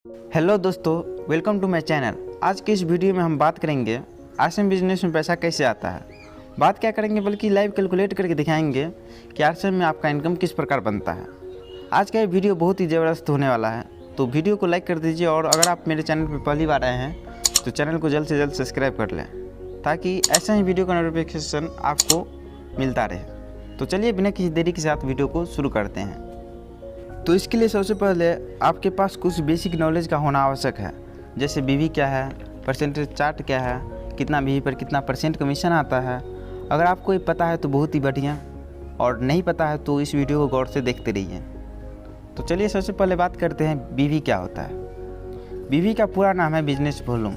Hello दोस्तों, welcome to my channel. आज की इस वीडियो में हम बात करेंगे आरसीएम बिजनेस में पैसा कैसे आता है। बात क्या करेंगे बल्कि लाइव कैलकुलेट करके दिखाएंगे कि आरसीएम में आपका इनकम किस प्रकार बनता है। आज का ये वीडियो बहुत ही ज़बरदस्त होने वाला है, तो वीडियो को लाइक कर दीजिए और अगर आप मेरे चैनल पर पहली बार आए हैं तो चैनल को जल्द से जल्द सब्सक्राइब कर लें ताकि ऐसा ही वीडियो का नोटिफिकेशन आपको मिलता रहे। तो चलिए बिना किसी देरी के साथ वीडियो को शुरू करते हैं। तो इसके लिए सबसे पहले आपके पास कुछ बेसिक नॉलेज का होना आवश्यक है, जैसे बीवी क्या है, परसेंटेज चार्ट क्या है, कितना बीवी पर कितना परसेंट कमीशन आता है। अगर आपको ये पता है तो बहुत ही बढ़िया, और नहीं पता है तो इस वीडियो को गौर से देखते रहिए। तो चलिए सबसे पहले बात करते हैं बीवी क्या होता है। बीवी का पूरा नाम है बिजनेस वॉल्यूम।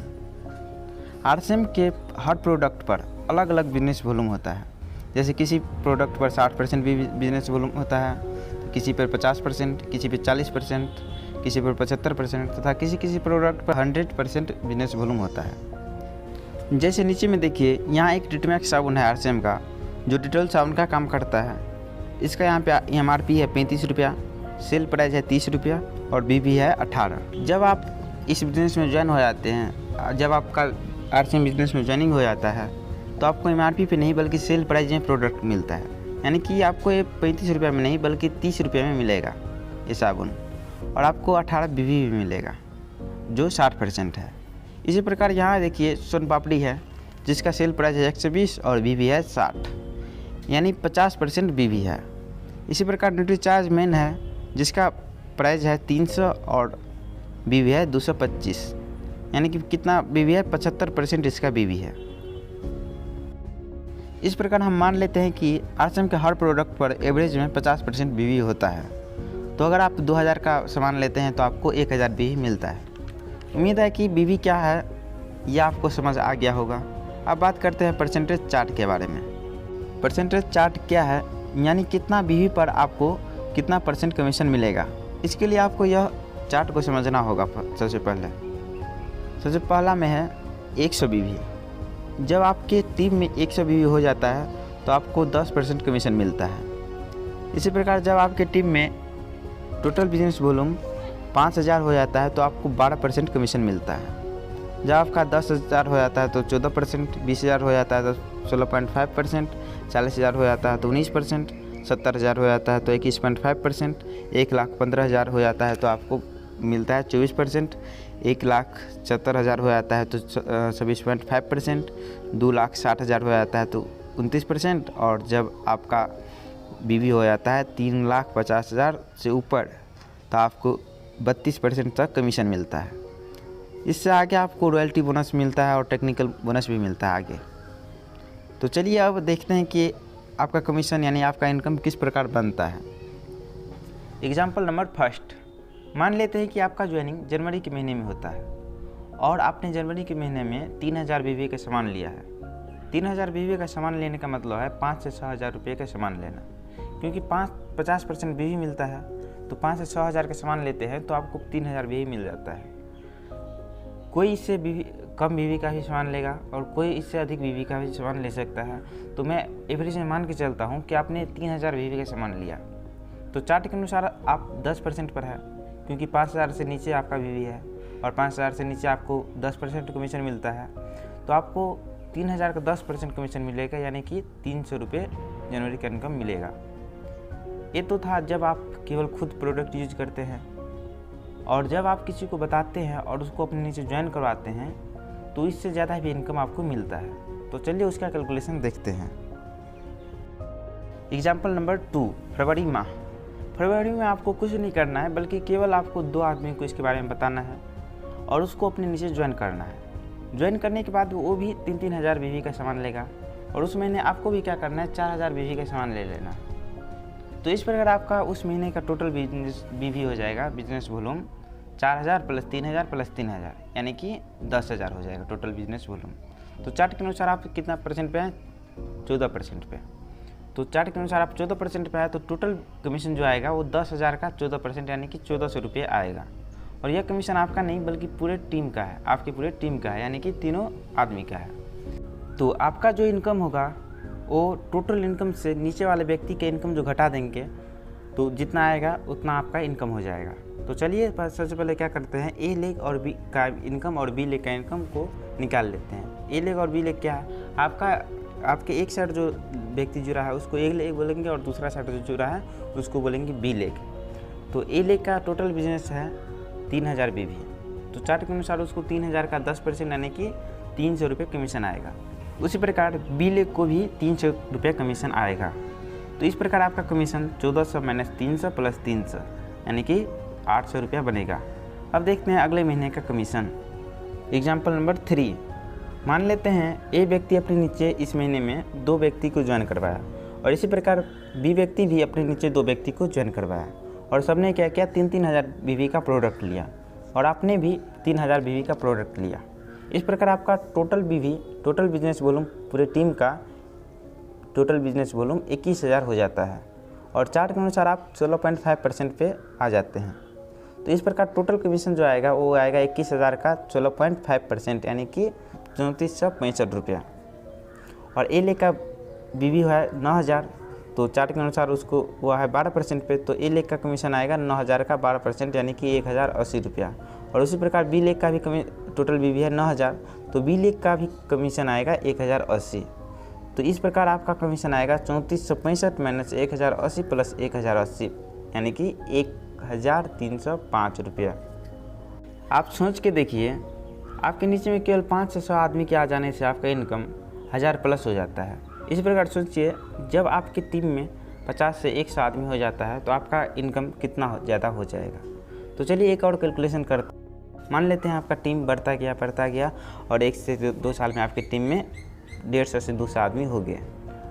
आरसीएम के हर प्रोडक्ट पर अलग अलग बिजनेस वॉल्यूम होता है। जैसे किसी प्रोडक्ट पर 60% बिजनेस वॉल्यूम होता है, किसी पर 50%, किसी पर 40%, किसी पर 75% तथा किसी प्रोडक्ट पर 100% बिजनेस वॉल्यूम होता है। जैसे नीचे में देखिए, यहाँ एक डिटमैक्स साबुन है आरसीएम का, जो डिटॉल साबुन का काम करता है। इसका यहाँ पे एमआरपी है 35 रुपया, सेल प्राइस है 30 रुपया और बीवी है 18। जब आप इस बिज़नेस में ज्वाइन हो जाते हैं, जब आपका आरसीएम बिजनेस में ज्वाइनिंग हो जाता है तो आपको एमआरपी पे नहीं बल्कि सेल प्राइस में प्रोडक्ट मिलता है। यानी कि आपको ये 35 रुपये में नहीं बल्कि 30 रुपये में मिलेगा ये साबुन, और आपको 18 बीवी भी मिलेगा जो 60% है। इसी प्रकार यहाँ देखिए सोन पापड़ी है, जिसका सेल प्राइस है 120 और बीवी है 60, यानी 50% बीवी है। इसी प्रकार न्यूट्रीचार्ज मेन है, जिसका प्राइस है 300 और बीवी है 225, यानी कि कितना बीवी है, 75% इसका बीवी है। इस प्रकार हम मान लेते हैं कि आरसीएम के हर प्रोडक्ट पर एवरेज में 50% बीवी होता है। तो अगर आप 2000 का सामान लेते हैं तो आपको 1000 बीवी मिलता है। उम्मीद है कि बीवी क्या है यह आपको समझ आ गया होगा। अब बात करते हैं परसेंटेज चार्ट के बारे में। परसेंटेज चार्ट क्या है, यानी कितना बीवी पर आपको कितना परसेंट कमीशन मिलेगा। इसके लिए आपको यह चार्ट को समझना होगा। सबसे पहला में है 100 बीवी। जब आपके टीम में 100 बीवी हो जाता है तो आपको 10% कमीशन मिलता है। इसी प्रकार जब आपके टीम में टोटल बिजनेस वॉल्यूम 5000 हो जाता है तो आपको 12% कमीशन मिलता है। जब आपका 10,000 हो जाता है तो 14%, 20,000 हो जाता है तो 16.5%, 40,000 हो जाता है तो 19%, 70,000 हो जाता है तो 21.5%, 1,15,000 हो जाता है तो आपको मिलता है 24%, 1,70,000 हो जाता है तो 26.5%, 2,60,000 हो जाता है तो 29%, और जब आपका बीवी हो जाता है 3,50,000 से ऊपर तो आपको 32% तक कमीशन मिलता है। इससे आगे आपको रॉयल्टी बोनस मिलता है और टेक्निकल बोनस भी मिलता है आगे। तो चलिए अब देखते हैं कि आपका कमीशन यानी आपका इनकम किस प्रकार बनता है। एग्जाम्पल नंबर फर्स्ट, मान लेते हैं कि आपका ज्वाइनिंग जनवरी के महीने में होता है और आपने जनवरी के महीने में 3000 बीवी का सामान लिया है। 3000 बीवी का सामान लेने का मतलब है 5 से 6,000 रुपये का सामान लेना, क्योंकि 50% बीवी मिलता है तो 5 से 6,000 का सामान लेते हैं तो आपको 3000 बीवी मिल जाता है। कोई इससे कम बीवी का भी सामान लेगा और कोई इससे अधिक बीवी का भी सामान ले सकता है। तो मैं एवरेज में मान के चलता हूँ कि आपने 3000 बीवी का सामान लिया तो चार्ट के अनुसार आप 10% पर है, क्योंकि 5000 से नीचे आपका बीवी है और 5000 से नीचे आपको 10% कमीशन मिलता है। तो आपको 3000 का 10% कमीशन मिलेगा, यानी कि 300 रुपये जनवरी का इनकम मिलेगा। ये तो था जब आप केवल खुद प्रोडक्ट यूज करते हैं, और जब आप किसी को बताते हैं और उसको अपने नीचे ज्वाइन करवाते हैं तो इससे ज़्यादा भी इनकम आपको मिलता है। तो चलिए उसका कैलकुलेशन देखते हैं। एग्जाम्पल नंबर 2, फरवरी माह। फरवरी में आपको कुछ नहीं करना है, बल्कि केवल आपको 2 आदमी को इसके बारे में बताना है और उसको अपने नीचे ज्वाइन करना है। ज्वाइन करने के बाद वो भी 3-3 हज़ार बीवी का सामान लेगा और उस महीने आपको भी क्या करना है, 4,000 बीवी का सामान ले लेना। तो इस प्रकार आपका उस महीने का टोटल बिजनेस बीवी हो जाएगा, बिजनेस वॉल्यूम 4,000 प्लस 3,000 प्लस 3,000, यानी कि 10,000 हो जाएगा टोटल बिजनेस वॉल्यूम। तो चार्ट के अनुसार आप कितना परसेंट पे हैं, 14% पे। तो चार्ट के अनुसार आप 14% पे है तो टोटल कमीशन जो आएगा वो 10,000 का 14% यानी कि 1,400 रुपये आएगा। और यह कमीशन आपका नहीं बल्कि पूरे टीम का है, आपके पूरे टीम का है, यानी कि तीनों आदमी का है। तो आपका जो इनकम होगा वो टोटल इनकम से नीचे वाले व्यक्ति के इनकम जो घटा देंगे तो जितना आएगा उतना आपका इनकम हो जाएगा। तो चलिए सबसे पहले क्या करते हैं, ए लेग और बी का इनकम और बी लेग का इनकम को निकाल लेते हैं। ए लेग और बी लेग क्या है, आपके एक साइड जो व्यक्ति जुड़ा है उसको ए लेग बोलेंगे और दूसरा साइड जो जुड़ा है उसको बोलेंगे बी लेग। तो ए लेग का टोटल बिजनेस है 3000 बीवी, तो चार्ट के अनुसार उसको 3000 का 10% यानी कि 300 रुपये कमीशन आएगा। उसी प्रकार बी लेग को भी 300 रुपये कमीशन आएगा। तो इस प्रकार आपका कमीशन 1400 माइनस 300 प्लस 300 यानी कि 800 रुपया बनेगा। अब देखते हैं अगले महीने का कमीशन। एग्जाम्पल नंबर 3, मान लेते हैं ए व्यक्ति अपने नीचे इस महीने में 2 व्यक्ति को ज्वाइन करवाया और इसी प्रकार बी व्यक्ति भी अपने नीचे 2 व्यक्ति को ज्वाइन करवाया और सबने क्या किया 3-3000 बीवी का प्रोडक्ट लिया और आपने भी 3000 बीवी का प्रोडक्ट लिया। इस प्रकार आपका टोटल बिजनेस वॉल्यूम पूरे टीम का टोटल बिजनेस वॉल्यूम 21000 हो जाता है और चार्ट के अनुसार आप 16.5% पे आ जाते हैं। तो इस प्रकार टोटल कमीशन जो आएगा वो आएगा 21000 का 16.5% यानी कि 3465 रुपया। और ए लेग का बीवी है 9000, तो चार्ट के अनुसार उसको हुआ है 12% पे, तो ए लेग का कमीशन आएगा 9000 का 12% यानी कि 1080 रुपया। और उसी प्रकार बी लेग का भी टोटल बीवी है 9000, तो बी लेग का भी कमीशन आएगा 1080। तो इस प्रकार आपका कमीशन आएगा 3465 माइनस 1080 प्लस 1080 यानी कि 1305 रुपया। आप सोच के देखिए, आपके नीचे में केवल 5 से 100 आदमी के आ जाने से आपका इनकम 1000 प्लस हो जाता है। इसी प्रकार सोचिए, जब आपकी टीम में 50 से 100 आदमी हो जाता है तो आपका इनकम कितना ज़्यादा हो जाएगा। तो चलिए एक और कैलकुलेशन करते हैं। मान लेते हैं आपका टीम बढ़ता गया और 1 से 2 साल में आपकी टीम में 150 से 200 आदमी हो गए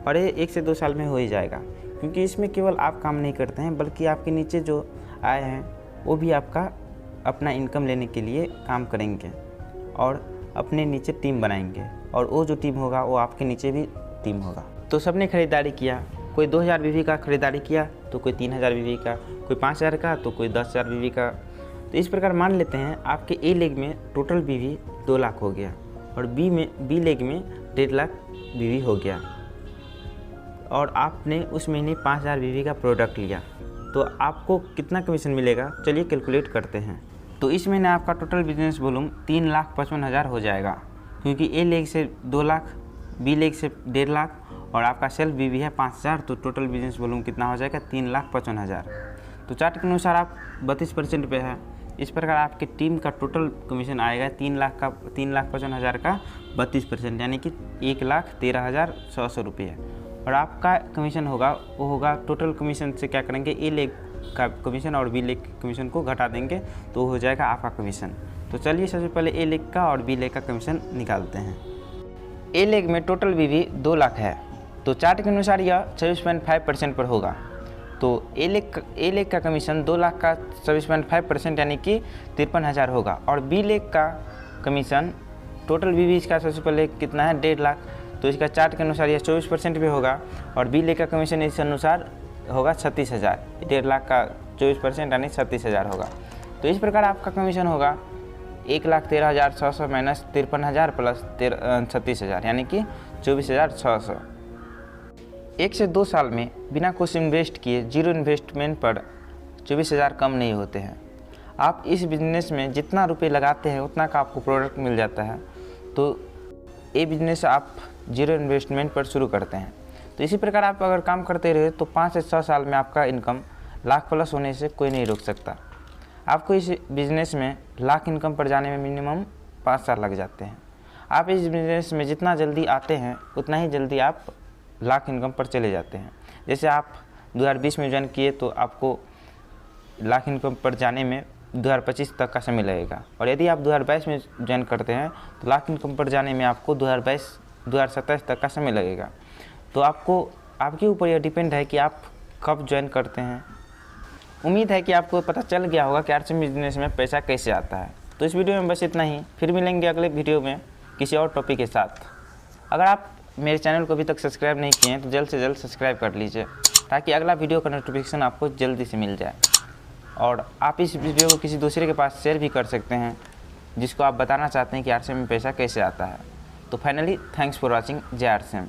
और ये 1 से 2 साल में हो ही जाएगा, क्योंकि इसमें केवल आप काम नहीं करते हैं बल्कि आपके नीचे जो आए हैं वो भी आपका अपना इनकम लेने के लिए काम करेंगे और अपने नीचे टीम बनाएंगे और वो जो टीम होगा वो आपके नीचे भी टीम होगा। तो सबने खरीदारी किया, कोई 2000 बीवी का खरीदारी किया तो कोई 3000 बीवी का, कोई 5000 का तो कोई 10000 बीवी का। तो इस प्रकार मान लेते हैं आपके ए लेग में टोटल बीवी 2 लाख हो गया और बी लेग में 1.5 लाख बीवी हो गया और आपने उस महीने 5000 बीवी का प्रोडक्ट लिया, तो आपको कितना कमीशन मिलेगा चलिए कैलकुलेट करते हैं। तो इस महीने आपका टोटल बिजनेस वॉल्यूम 3,55,000 हो जाएगा, क्योंकि ए लेग से 2 लाख, बी लेग से 1.5 लाख और आपका सेल्फ बीवी है 5000, तो टोटल बिजनेस वॉल्यूम कितना हो जाएगा 3,55,000। तो चार्ट के अनुसार आप 32% पे है। इस प्रकार आपकी टीम का टोटल कमीशन आएगा 3,55,000 का 32% यानी कि 1,13,100 रुपये। और आपका कमीशन होगा वो होगा टोटल कमीशन से क्या करेंगे, ए लेग का कमीशन और बी लेग कमीशन को घटा देंगे तो हो जाएगा आपका कमीशन। तो चलिए सबसे पहले ए लेग का और बी लेग का कमीशन निकालते हैं। ए लेग में टोटल बीवी 2 लाख है, तो चार्ट के अनुसार यह 24.5% पर होगा। तो ए लेग का कमीशन 2 लाख का 24.5% यानी कि 53,000 होगा और बी लेग का कमीशन टोटल बीवी इसका सबसे पहले कितना है 1.5 लाख, तो इसका चार्ट के अनुसार यह 24% पे होगा और बी लेग का कमीशन इस अनुसार होगा 36,000। 1.5 लाख का 24% यानी 36,000 होगा। तो इस प्रकार आपका कमीशन होगा 1,13,600 माइनस 53,000 प्लस 36,000 यानी कि 24,600। 1 से 2 साल में बिना कुछ इन्वेस्ट किए जीरो इन्वेस्टमेंट पर 24,000 कम नहीं होते हैं। आप इस बिज़नेस में जितना रुपए लगाते हैं उतना का आपको प्रोडक्ट मिल जाता है। तो ये बिज़नेस आप जीरो इन्वेस्टमेंट पर शुरू करते हैं। तो इसी प्रकार आप अगर काम करते रहे तो 5 से 6 साल में आपका इनकम लाख प्लस होने से कोई नहीं रोक सकता। आपको इस बिज़नेस में लाख इनकम पर जाने में मिनिमम 5 साल लग जाते हैं। आप इस बिज़नेस में जितना जल्दी आते हैं उतना ही जल्दी आप लाख इनकम पर चले जाते हैं। जैसे आप 2020 में ज्वाइन किए तो आपको लाख इनकम पर जाने में 2025 तक का समय लगेगा और यदि आप 2022 में ज्वाइन करते हैं तो लाख इनकम पर जाने में आपको 2027 तक का समय लगेगा। तो आपके ऊपर यह डिपेंड है कि आप कब ज्वाइन करते हैं। उम्मीद है कि आपको पता चल गया होगा कि आरसीएम बिजनेस में पैसा कैसे आता है। तो इस वीडियो में बस इतना ही, फिर मिलेंगे अगले वीडियो में किसी और टॉपिक के साथ। अगर आप मेरे चैनल को अभी तक सब्सक्राइब नहीं किए हैं तो जल्द से जल्द सब्सक्राइब कर लीजिए ताकि अगला वीडियो का नोटिफिकेशन आपको जल्दी से मिल जाए। और आप इस वीडियो को किसी दूसरे के पास शेयर भी कर सकते हैं जिसको आप बताना चाहते हैं कि आरसीएम में पैसा कैसे आता है। तो फाइनली थैंक्स फॉर वॉचिंग। जय आरसीएम।